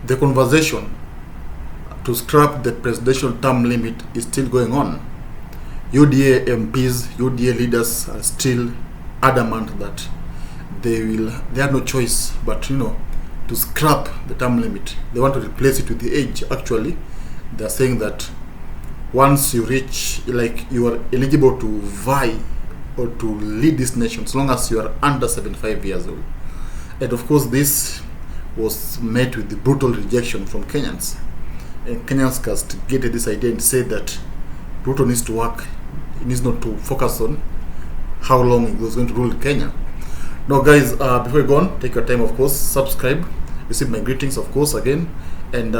the conversation to scrap the presidential term limit is still going on. UDA MPs, UDA leaders are still adamant that they have no choice but to scrap the term limit. They want to replace it with the age. Actually, they are saying that once you reach, you are eligible to vie or to lead this nation as long as you are under 75 years old. And of course, this was met with the brutal rejection from Kenyans. And Kenyans castigated this idea and said that Ruto needs to work. He needs not to focus on how long he was going to rule Kenya. Now, guys, before you go on, take your time, of course, subscribe, receive my greetings, of course, again, and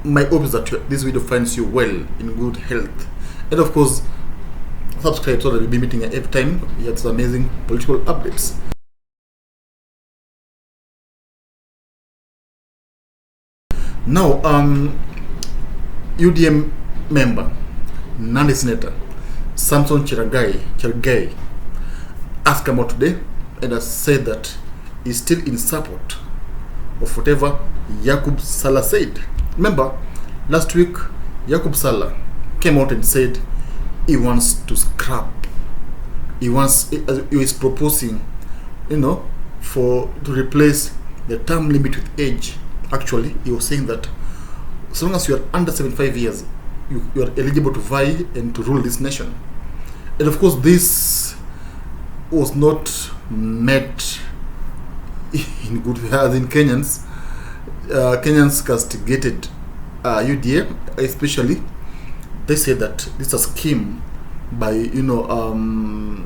my hope is that this video finds you well, in good health, and of course, subscribe so that we'll be meeting every time we have some amazing political updates. Now, UDM member, Nandi Senator Samson Cherargei has come out today and has said that he's still in support of whatever Yakub Salah said. Remember, last week Yakub Salah came out and said he wants to scrap. He is proposing, to replace the term limit with age. Actually, he was saying that as long as you are under 75 years, you are eligible to vie and to rule this nation. And of course, this was not met in good as in Kenyans. Kenyans castigated UDA, especially. They said that this is a scheme by William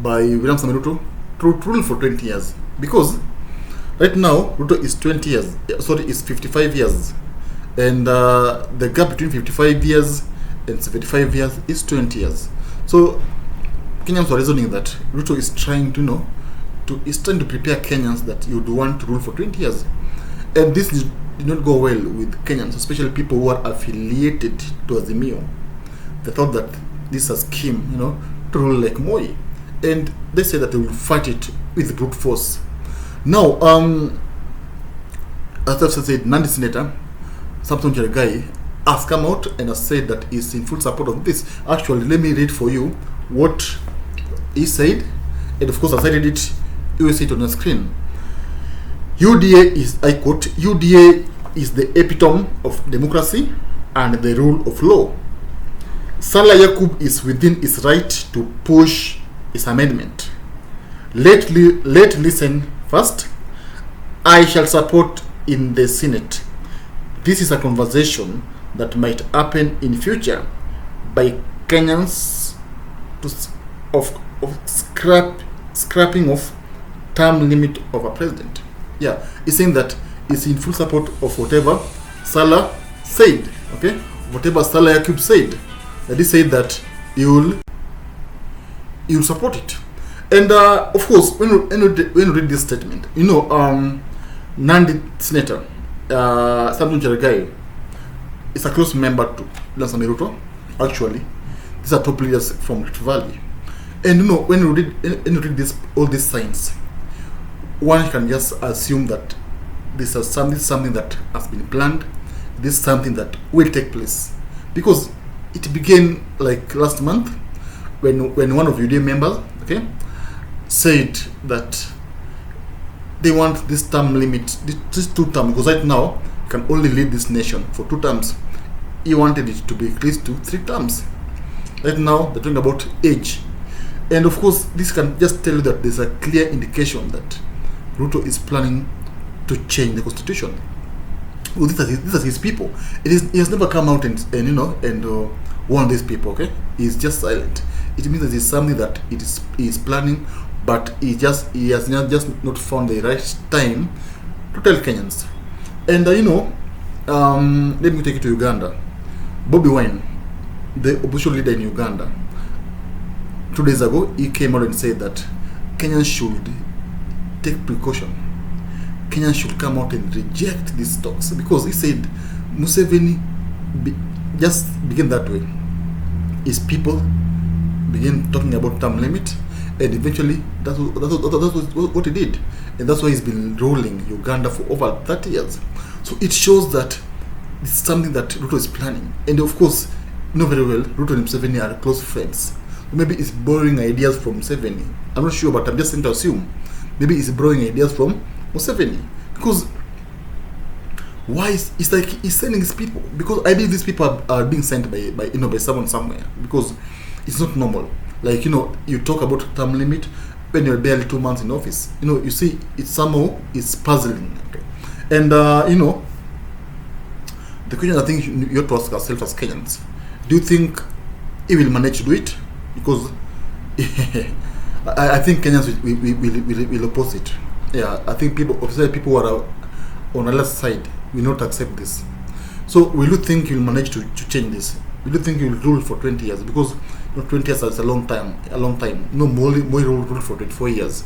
Samoei Ruto to rule for 20 years. Because right now Ruto is 20 years, is 55 years, and the gap between 55 years and 75 years is 20 years. So Kenyans were reasoning that Ruto is trying to prepare Kenyans that you would want to rule for 20 years. And this did not go well with Kenyans, especially people who are affiliated to Azimio. They thought that this is a scheme, to rule like Moi. And they said that they will fight it with brute force. Now, as I've said, Nandi Senator Samson Cherargei has come out and has said that he's in full support of this. Actually, let me read for you what he said. And of course, as I read it, you will see it on the screen. UDA is, I quote, UDA is the epitome of democracy and the rule of law. Salah Yakub is within his right to push his amendment. Let listen first. I shall support in the Senate. This is a conversation that might happen in future by Kenyans of scrapping of term limit of a president. Yeah, he's saying that he's in full support of whatever Salah said. Okay, whatever Salah Yakub said. That he said that you'll support it. And of course, when you read this statement, Nandi Senator Samson Cherargei is a close member to William Samoei Ruto. Actually, these are top leaders from Rift Valley. And when you read all these signs, one can just assume that this is something that has been planned. This is something that will take place, because it began like last month when one of UDA members, said that they want this term limit, this 2 terms, because right now you can only lead this nation for 2 terms. He wanted it to be increased to 3 terms. Right now they're talking about age, and of course this can just tell you that there's a clear indication that Ruto is planning to change the constitution. Well, these are his people. He has never come out and warn these people. Okay, he's just silent. It means that it's something that he is planning, but he has not found the right time to tell Kenyans. And let me take you to Uganda. Bobi Wine, the opposition leader in Uganda, 2 days ago, he came out and said that Kenyans should take precaution. Kenyans should come out and reject these talks, because he said Museveni just began that way. His people began talking about term limit, and eventually that's what he did, and that's why he's been ruling Uganda for over 30 years. So it shows that it's something that Ruto is planning, and of course, you know very well, Ruto and Museveni are close friends. Maybe it's borrowing ideas from Museveni. I'm not sure, but I'm just going to assume maybe it's borrowing ideas from Museveni, because why it's like he's sending his people, because I believe these people are being sent by by someone somewhere, because it's not normal. Like, you talk about term limit when you're barely 2 months in office. You see, it's somehow it's puzzling. Okay? And the question I think you have to ask ourselves as Kenyans: do you think he will manage to do it? Because I think Kenyans will oppose it. Yeah, I think people who are on the left side will not accept this. So will you think you'll manage to change this? Will you think you'll rule for 20 years? Because 20 years is a long time. No, more ruled for 24 years,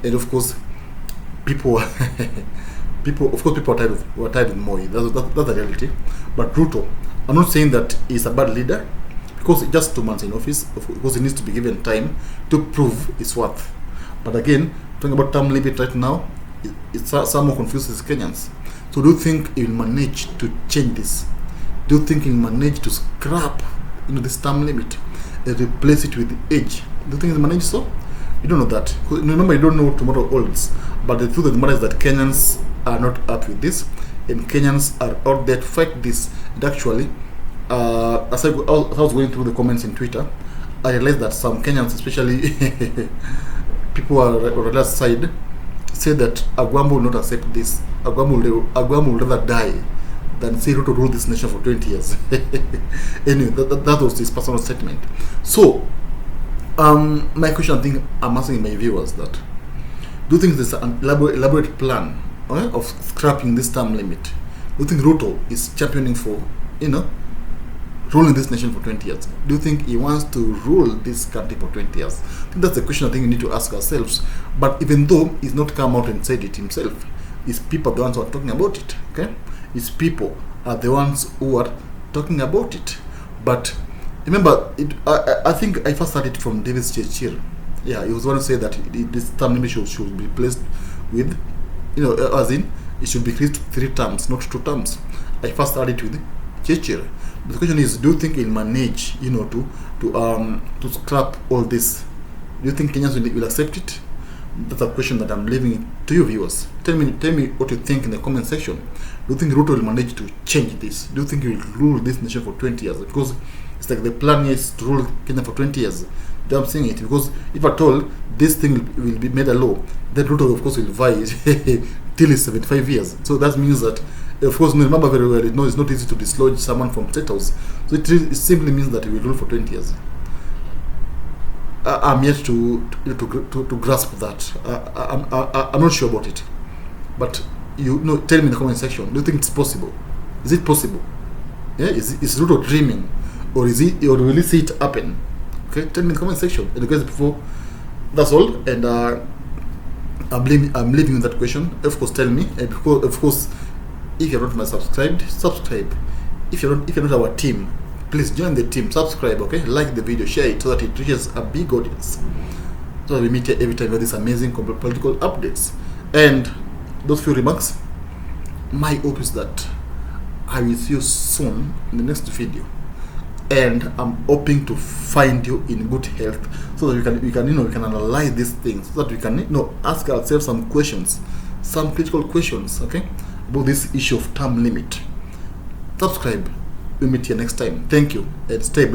and of course, people are tired of Moi. That's the reality. But Ruto, I'm not saying that he's a bad leader, because just 2 months in office. Of course, he needs to be given time to prove his worth. But again, talking about term limit right now, it's somehow confuses Kenyans. So do you think he will manage to change this? Do you think he'll manage to scrap this term limit and replace it with age? Do you think he'll manage so? You don't know that. Remember, you don't know what tomorrow holds. But the truth of the matter is that Kenyans are not up with this, and Kenyans are out there to fight this. And actually, as I was going through the comments in Twitter, I realized that some Kenyans, especially people on the left side, say that Agwambo will not accept this. Agwambo will rather die than say Ruto rule this nation for 20 years. Anyway, that was his personal statement. So, my question I think I'm asking my viewers that, do you think there's an elaborate plan of scrapping this term limit? Do you think Ruto is championing for, ruling this nation for 20 years? Do you think he wants to rule this country for 20 years? I think that's the question I think we need to ask ourselves. But even though he's not come out and said it himself, his people are the ones who are talking about it. Okay, his people are the ones who are talking about it. But remember, I think I first heard it from David Chechir. Yeah, he was going to say that this term limit should be placed with, as in it should be increased to 3 terms, not 2 terms. I first heard it with Chechir. The question is, do you think he'll manage, to scrap all this? Do you think Kenyans will accept it? That's a question that I'm leaving to you viewers. Tell me what you think in the comment section. Do you think Ruto will manage to change this? Do you think he will rule this nation for 20 years? Because it's like the plan is to rule Kenya for 20 years. I'm saying it because if at all this thing will be made a law, then Ruto of course will vie till he's 75 years. So that means that, of course, remember very well, it's not easy to dislodge someone from State House. So it simply means that he will rule for 20 years. I'm yet to grasp that. I'm not sure about it. But tell me in the comment section. Do you think it's possible? Is it possible? Yeah, is Ruto dreaming, or will he see it happen? Okay, tell me in the comment section. And guys, before that's all, and I'm leaving that question. Of course, tell me. And of course, if you're not subscribe. If you're not our team, please join the team. Subscribe, okay? Like the video, share it so that it reaches a big audience. So we meet here every time with these amazing political updates. And those few remarks, my hope is that I will see you soon in the next video. And I'm hoping to find you in good health, so that we can analyze these things, so that we can ask ourselves some questions, some critical questions, okay, about this issue of term limit. Subscribe. We'll meet you next time. Thank you, and stay blessed.